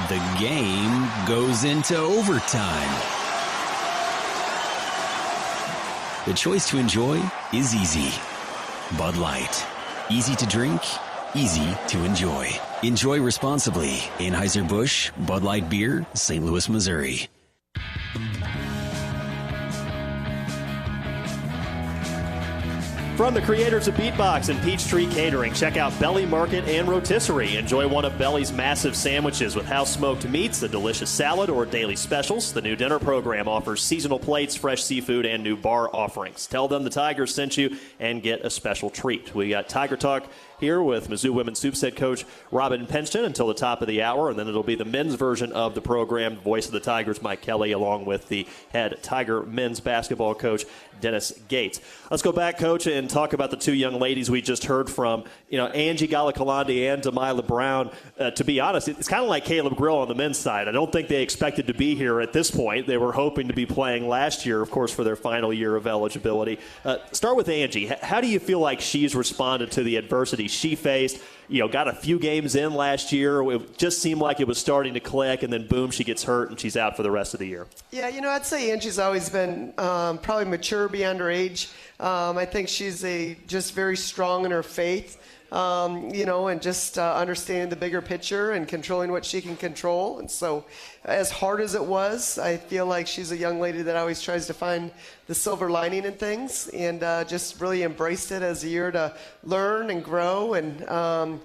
the game goes into overtime. The choice to enjoy is easy. Bud Light. Easy to drink, easy to enjoy. Enjoy responsibly. Anheuser-Busch, Bud Light Beer, St. Louis, Missouri. From the creators of Beatbox and Peachtree Catering, check out Belly Market and Rotisserie. Enjoy one of Belly's massive sandwiches with house-smoked meats, a delicious salad, or daily specials. The new dinner program offers seasonal plates, fresh seafood, and new bar offerings. Tell them the Tigers sent you and get a special treat. We got Tiger Talk here with Mizzou Women's Hoops head coach Robin Pingeton until the top of the hour, and then it'll be the men's version of the program. Voice of the Tigers, Mike Kelly, along with the head Tiger men's basketball coach Dennis Gates. Let's go back, Coach, and talk about the two young ladies we just heard from. Angie Galakalandi and Delilah Brown. To be honest, it's kind of like Caleb Grill on the men's side. I don't think they expected to be here at this point. They were hoping to be playing last year, of course, for their final year of eligibility. Start with Angie. How do you feel like she's responded to the adversity she faced? Got a few games in last year. It just seemed like it was starting to click, and then boom, she gets hurt and she's out for the rest of the year. Yeah, I'd say Angie's always been probably mature beyond her age. I think she's just very strong in her faith, and just understanding the bigger picture and controlling what she can control. And so as hard as it was, I feel like she's a young lady that always tries to find the silver lining in things, and just really embraced it as a year to learn and grow. And,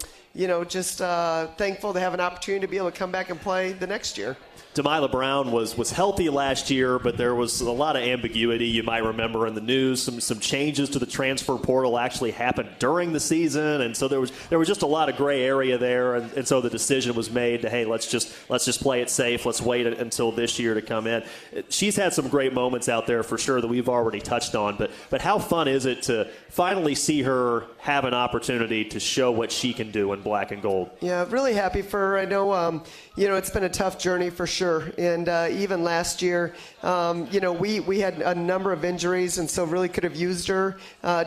just thankful to have an opportunity to be able to come back and play the next year. Demila Brown was healthy last year, but there was a lot of ambiguity. You might remember in the news some changes to the transfer portal actually happened during the season, and so there was just a lot of gray area there, and so the decision was made to, hey, let's just play it safe. Let's wait until this year to come in. She's had some great moments out there for sure that we've already touched on, but how fun is it to finally see her have an opportunity to show what she can do in black and gold? Yeah, really happy for her. I know, it's been a tough journey for sure. And even last year, we had a number of injuries, and so really could have used her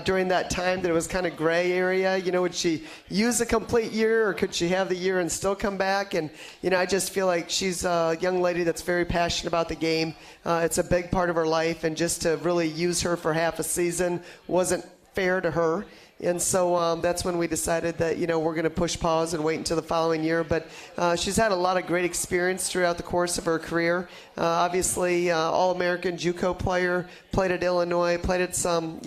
during that time that it was kind of gray area. Would she use a complete year, or could she have the year and still come back? And, I just feel like she's a young lady that's very passionate about the game. It's a big part of her life, and just to really use her for half a season wasn't fair to her. And so that's when we decided that, we're going to push pause and wait until the following year. But she's had a lot of great experience throughout the course of her career. Obviously, All-American JUCO player, played at Illinois, played at some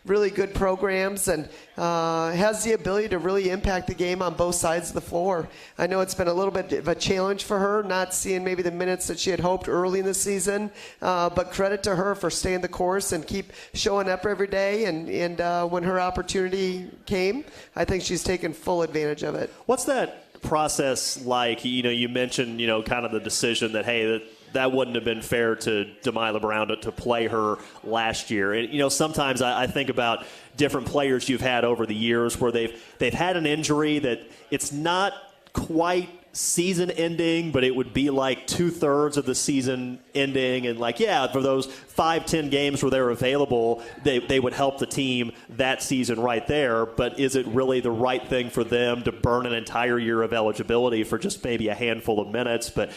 really good programs, and has the ability to really impact the game on both sides of the floor. I know it's been a little bit of a challenge for her, not seeing maybe the minutes that she had hoped early in the season, but credit to her for staying the course and keep showing up every day. And when her opportunity came, I think she's taken full advantage of it. What's that process like? You mentioned, kind of the decision that, hey, that wouldn't have been fair to Demila Brown to play her last year. And, sometimes I think about different players you've had over the years where they've had an injury that it's not quite season ending, but it would be like 2/3 of the season ending. And for those 5-10 games where they're available, they would help the team that season right there. But is it really the right thing for them to burn an entire year of eligibility for just maybe a handful of minutes? But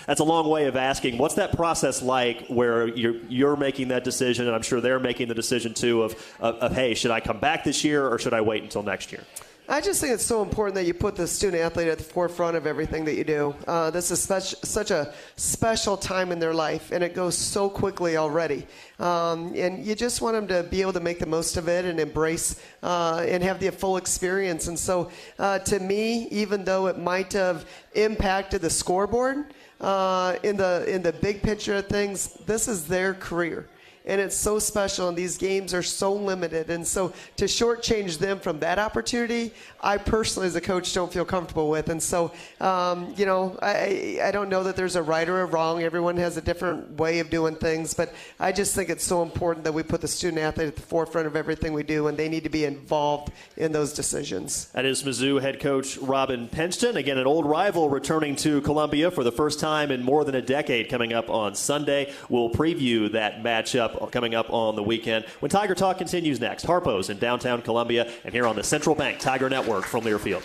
that's a long way of asking, what's that process like where you're making that decision, and I'm sure they're making the decision too of hey, should I come back this year or should I wait until next year? I just think it's so important that you put the student-athlete at the forefront of everything that you do. This is such a special time in their life, and it goes so quickly already. And you just want them to be able to make the most of it and embrace and have the full experience. And so to me, even though it might have impacted the scoreboard, in the big picture of things, this is their career. And it's so special, and these games are so limited. And so to shortchange them from that opportunity, I personally, as a coach, don't feel comfortable with. And so, I don't know that there's a right or a wrong. Everyone has a different way of doing things. But I just think it's so important that we put the student-athlete at the forefront of everything we do, and they need to be involved in those decisions. That is Mizzou head coach Robin Pingeton. Again, an old rival returning to Columbia for the first time in more than a decade coming up on Sunday. We'll preview that matchup coming up on the weekend when Tiger Talk continues next. Harpo's in downtown Columbia and here on the Central Bank Tiger Network from Learfield.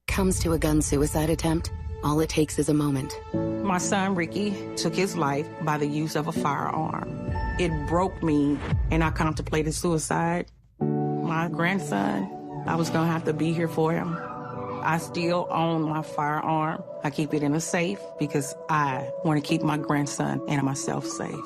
Comes to a gun suicide attempt, all it takes is a moment. My son Ricky took his life by the use of a firearm. It broke me, and I contemplated suicide. My grandson, I was gonna have to be here for him. I still own my firearm. I keep it in a safe because I want to keep my grandson and myself safe.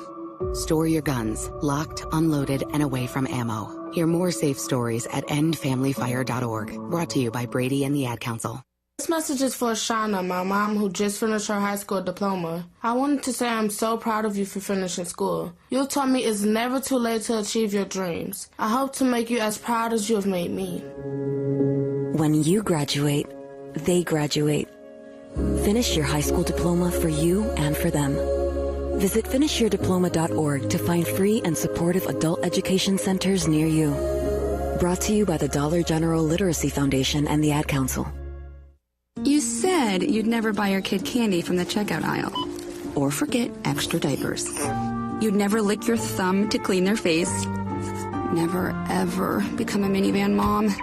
Store your guns, locked, unloaded, and away from ammo. Hear more safe stories at endfamilyfire.org. Brought to you by Brady and the Ad Council. This message is for Shauna, my mom, who just finished her high school diploma. I wanted to say I'm so proud of you for finishing school. You taught me it's never too late to achieve your dreams. I hope to make you as proud as you have made me. When you graduate, they graduate. Finish your high school diploma for you and for them. Visit finishyourdiploma.org to find free and supportive adult education centers near you. Brought to you by the Dollar General Literacy Foundation and the Ad Council. You said you'd never buy your kid candy from the checkout aisle. Or forget extra diapers. You'd never lick your thumb to clean their face. Never, ever become a minivan mom.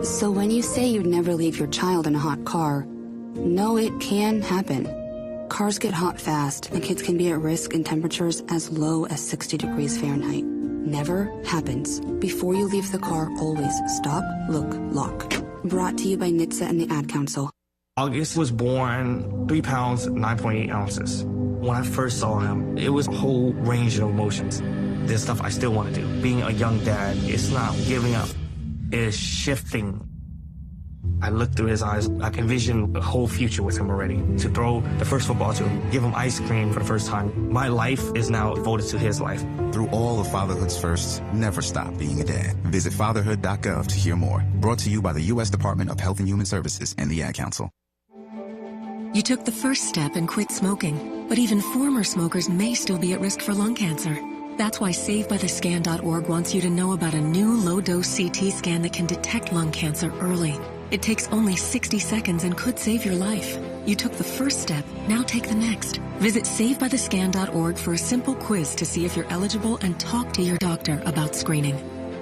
So when you say you'd never leave your child in a hot car, know it can happen. Cars get hot fast, and kids can be at risk in temperatures as low as 60 degrees Fahrenheit. Never happens. Before you leave the car, always stop, look, lock. Brought to you by NHTSA and the Ad Council. August was born 3 pounds, 9.8 ounces. When I first saw him, it was a whole range of emotions. There's stuff I still want to do. Being a young dad, it's not giving up. is shifting. I look through his eyes. I can envision the whole future with him already. To throw the first football to him, give him ice cream for the first time. My life is now devoted to his life. Through all of fatherhood's firsts, never stop being a dad. Visit fatherhood.gov to hear more. Brought to you by the U.S. Department of Health and Human Services and the Ad Council. You took the first step and quit smoking, but even former smokers may still be at risk for lung cancer. That's why SaveByTheScan.org wants you to know about a new low-dose CT scan that can detect lung cancer early. It takes only 60 seconds and could save your life. You took the first step, now take the next. Visit SaveByTheScan.org for a simple quiz to see if you're eligible and talk to your doctor about screening.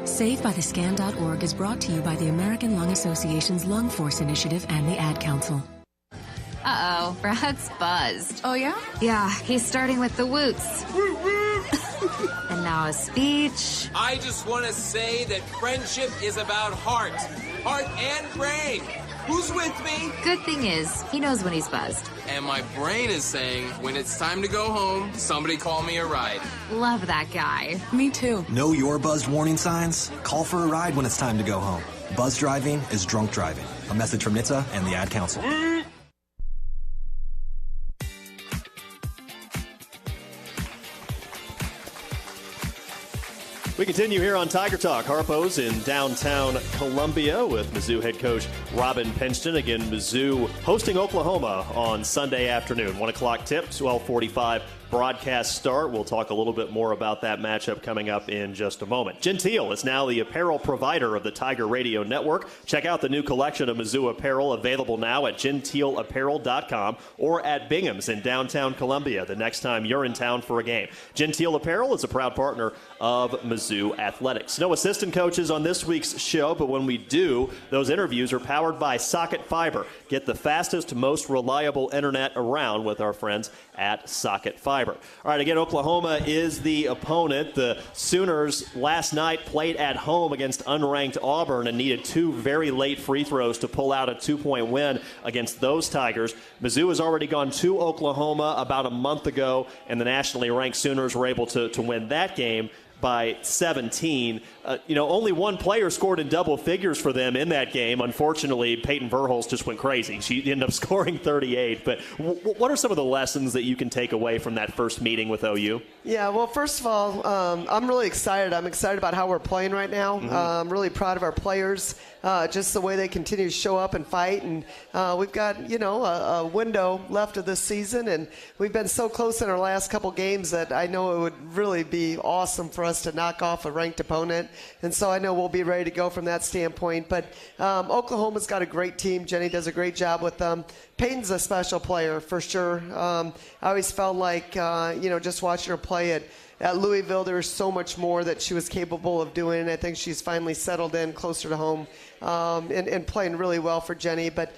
SaveByTheScan.org is brought to you by the American Lung Association's Lung Force Initiative and the Ad Council. Uh-oh, Brad's buzzed. Oh, yeah? Yeah, he's starting with the woots. And now a speech. I just want to say that friendship is about heart and brain. Who's with me? Good thing is, he knows when he's buzzed. And my brain is saying, when it's time to go home, somebody call me a ride. Love that guy. Me too. Know your buzzed warning signs? Call for a ride when it's time to go home. Buzz driving is drunk driving. A message from NHTSA and the Ad Council. We continue here on Tiger Talk. Harpo's in downtown Columbia with Mizzou head coach Robin Pingeton. Again, Mizzou hosting Oklahoma on Sunday afternoon. 1 o'clock tip, 12:45 broadcast start. We'll talk a little bit more about that matchup coming up in just a moment. Genteel is now the apparel provider of the Tiger Radio Network. Check out the new collection of Mizzou apparel available now at genteelapparel.com or at Bingham's in downtown Columbia the next time you're in town for a game. Genteel Apparel is a proud partner of Mizzou Athletics. No assistant coaches on this week's show, but when we do, those interviews are powered by Socket Fiber. Get the fastest, most reliable internet around with our friends at Socket Fiber. All right, again, Oklahoma is the opponent. The Sooners last night played at home against unranked Auburn and needed 2 very late free throws to pull out a 2-point win against those Tigers. Mizzou has already gone to Oklahoma about a month ago, and the nationally ranked Sooners were able to win that game by 17. Only one player scored in double figures for them in that game. Unfortunately, Peyton Verhulst just went crazy. She ended up scoring 38. But what are some of the lessons that you can take away from that first meeting with OU? Yeah, well, first of all, I'm really excited. I'm excited about how we're playing right now. I'm really proud of our players, just the way they continue to show up and fight. And we've got, a window left of this season, and we've been so close in our last couple games that I know it would really be awesome for us to knock off a ranked opponent. And so I know we'll be ready to go from that standpoint. But Oklahoma's got a great team. Jenny does a great job with them. Peyton's a special player for sure. I always felt like, just watching her play at Louisville, there was so much more that she was capable of doing. I think she's finally settled in closer to home and playing really well for Jenny. But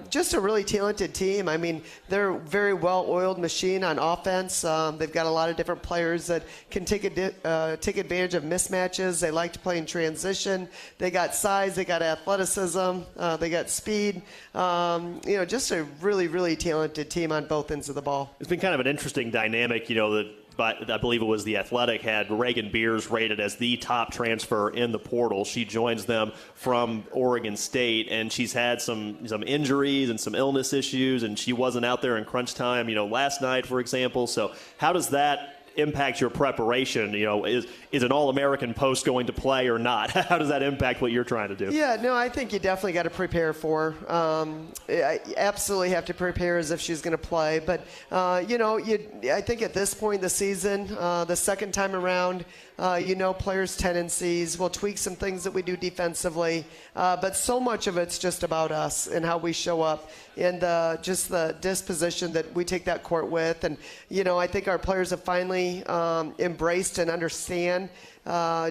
just a really talented team. I mean, they're a very well-oiled machine on offense. They've got a lot of different players that can take advantage of mismatches. They like to play in transition. They got size. They got athleticism. They got speed. Just a really, really talented team on both ends of the ball. It's been kind of an interesting dynamic, but I believe it was The Athletic had Reagan Beers rated as the top transfer in the portal. She joins them from Oregon State, and she's had some injuries and some illness issues, and she wasn't out there in crunch time, last night, for example. So how does that impact your preparation? Is an All-American post going to play or not? How does that impact what you're trying to do? Yeah, no, I think you definitely got to prepare for her. I absolutely have to prepare as if she's going to play. But, I think at this point in the season, the second time around, players' tendencies. We'll tweak some things that we do defensively. But so much of it's just about us and how we show up and just the disposition that we take that court with. And, I think our players have finally embraced and understand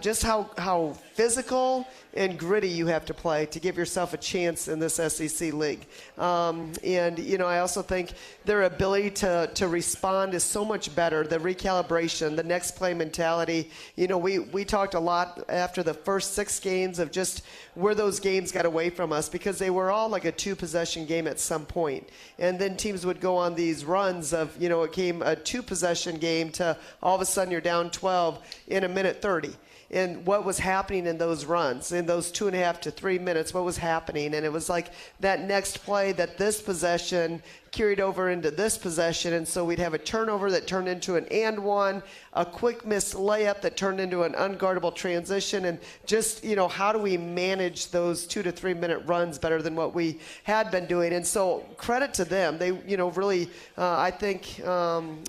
just how physical and gritty you have to play to give yourself a chance in this SEC league. I also think their ability to respond is so much better. The recalibration, the next play mentality. We talked a lot after the first 6 games of just where those games got away from us because they were all like a 2-possession game at some point. And then teams would go on these runs of, it came a 2-possession game to all of a sudden you're down 12 in a minute 30. in what was happening in those runs, in those 2.5 to 3 minutes, what was happening. And it was like that next play, that this possession carried over into this possession, and so we'd have a turnover that turned into an and one, a quick missed layup that turned into an unguardable transition, and just, how do we manage those 2 to 3 minute runs better than what we had been doing? And so credit to them. They, really, I think,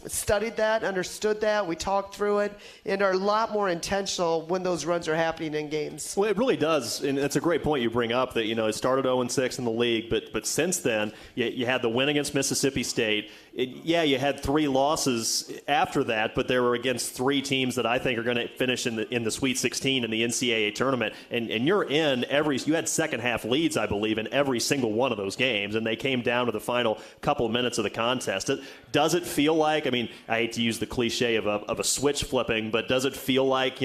studied that, understood that. We talked through it, and are a lot more intentional when those runs are happening in games. Well, it really does, and it's a great point you bring up that, it started 0-6 in the league, but since then, you had the win against Mississippi State. You had 3 losses after that, but they were against 3 teams that I think are going to finish in the Sweet 16 in the NCAA tournament. And you had second half leads, I believe, in every single one of those games, and they came down to the final couple of minutes of the contest. Does it feel like, I hate to use the cliche of a switch flipping, but does it feel like,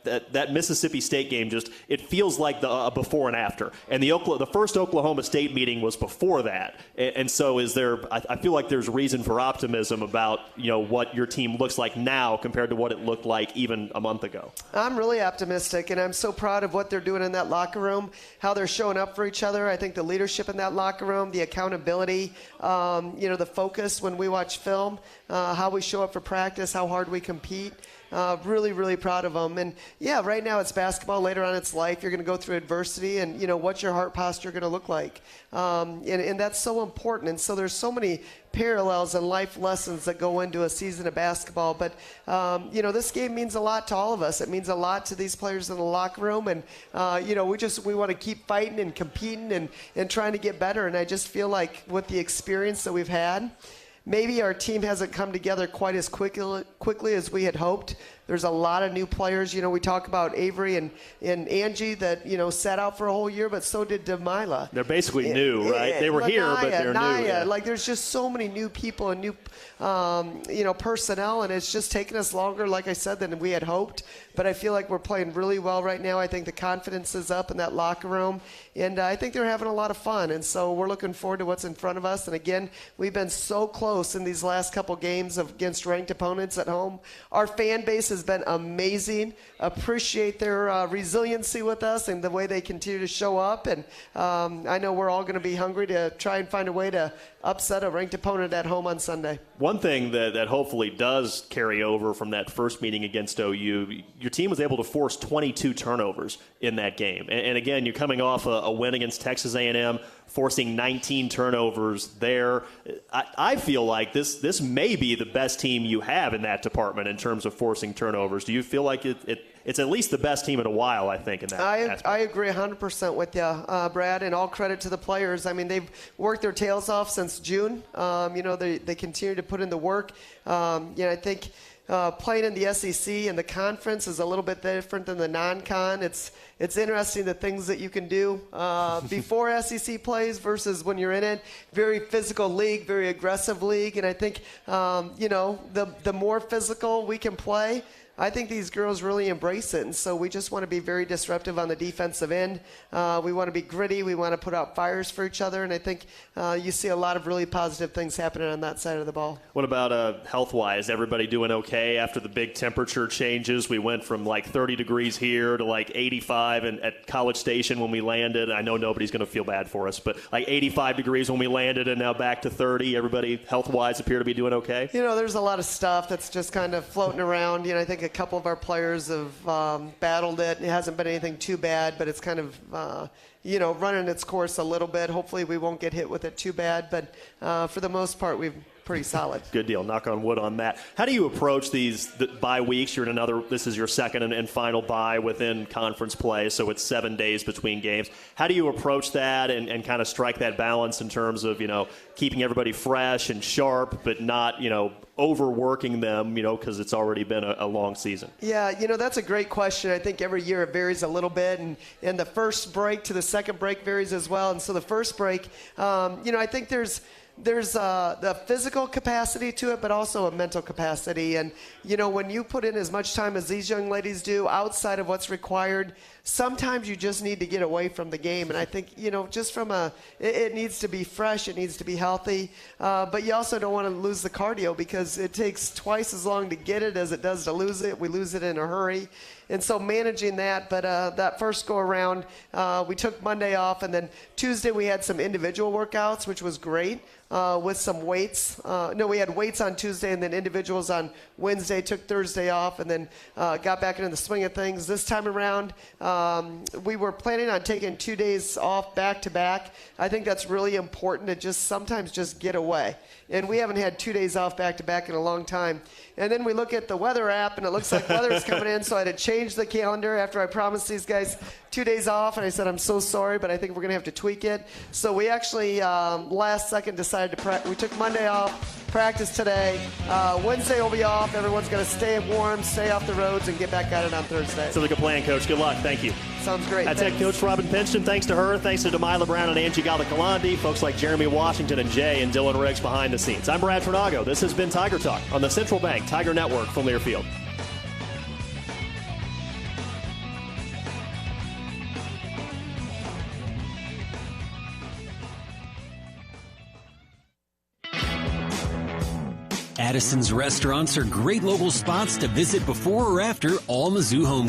that Mississippi State game it feels like the before and after. And the first Oklahoma State meeting was before that. And so I feel like there's reason for optimism about, what your team looks like now compared to what it looked like even a month ago. I'm really optimistic, and I'm so proud of what they're doing in that locker room, how they're showing up for each other. I think the leadership in that locker room, the accountability, the focus when we watch film, how we show up for practice, how hard we compete. Really, really proud of them. And, right now it's basketball. Later on it's life. You're going to go through adversity, and, what's your heart posture going to look like? And that's so important. And so there's so many parallels and life lessons that go into a season of basketball. But, this game means a lot to all of us. It means a lot to these players in the locker room. And, we want to keep fighting and competing and trying to get better. And I just feel like with the experience that we've had, maybe our team hasn't come together quite as quickly as we had hoped. There's a lot of new players. We talk about Avery and Angie that, sat out for a whole year, but so did Demila. They're basically new, right? They were here, but they're new. Yeah. Like, there's just so many new people and new, personnel, and it's just taken us longer, like I said, than we had hoped. But I feel like we're playing really well right now. I think the confidence is up in that locker room, and I think they're having a lot of fun. And so we're looking forward to what's in front of us. And again, we've been so close in these last couple games against ranked opponents at home. Our fan base has been amazing. Appreciate their resiliency with us and the way they continue to show up. And I know we're all going to be hungry to try and find a way to upset a ranked opponent at home on Sunday. One thing that hopefully does carry over from that first meeting against OU, your team was able to force 22 turnovers in that game. And again, you're coming off a win against Texas A&M, forcing 19 turnovers there. I feel like this may be the best team you have in that department in terms of forcing turnovers. Do you feel like it's at least the best team in a while, I think, in that aspect? I agree 100% with you, Brad, and all credit to the players. They've worked their tails off since June. They continue to put in the work. I think playing in the SEC and the conference is a little bit different than the non-con. It's interesting the things that you can do before SEC plays versus when you're in it. Very physical league, very aggressive league, and I think the more physical we can play, I think these girls really embrace it, and so we just want to be very disruptive on the defensive end. We want to be gritty. We want to put out fires for each other, and I think you see a lot of really positive things happening on that side of the ball. What about health-wise? Everybody doing okay after the big temperature changes? We went from like 30 degrees here to like 85 at College Station when we landed. I know nobody's going to feel bad for us, but like 85 degrees when we landed and now back to 30. Everybody health-wise appear to be doing okay? There's a lot of stuff that's just kind of floating around. I think a couple of our players have battled it. It hasn't been anything too bad, but it's kind of, running its course a little bit. Hopefully we won't get hit with it too bad, but for the most part, we've pretty solid. Good deal. Knock on wood on that. How do you approach the bye weeks? You're in this is your second and final bye within conference play, so it's 7 days between games. How do you approach that and kind of strike that balance in terms of, keeping everybody fresh and sharp, but not, overworking them, because it's already been a long season? Yeah, that's a great question. I think every year it varies a little bit, and the first break to the second break varies as well. And so the first break, I think there's the physical capacity to it, but also a mental capacity. And, when you put in as much time as these young ladies do outside of what's required, sometimes you just need to get away from the game. And I think, just from it needs to be fresh, it needs to be healthy. But you also don't want to lose the cardio because it takes twice as long to get it as it does to lose it. We lose it in a hurry. And so managing that, but that first go around, we took Monday off, and then Tuesday we had some individual workouts, which was great. With some weights. We had weights on Tuesday and then individuals on Wednesday, took Thursday off, and then got back into the swing of things. This time around, we were planning on taking 2 days off back-to-back. I think that's really important to sometimes just get away. And we haven't had 2 days off back-to-back in a long time. And then we look at the weather app, and it looks like weather is coming in, so I had to change the calendar after I promised these guys 2 days off, and I said, I'm so sorry, but I think we're going to have to tweak it. So we actually, last second, decided we took Monday off, practice today. Wednesday will be off. Everyone's going to stay warm, stay off the roads, and get back at it on Thursday. Sounds like a plan, Coach. Good luck. Thank you. Sounds great. That's head coach Robin Pingeton. Thanks to her. Thanks to Delilah Brown and Angie Gallicolandi, folks like Jeremy Washington and Jay and Dylan Riggs behind the scenes. I'm Brad Fernago. This has been Tiger Talk on the Central Bank Tiger Network from Learfield. Addison's restaurants are great local spots to visit before or after all Mizzou home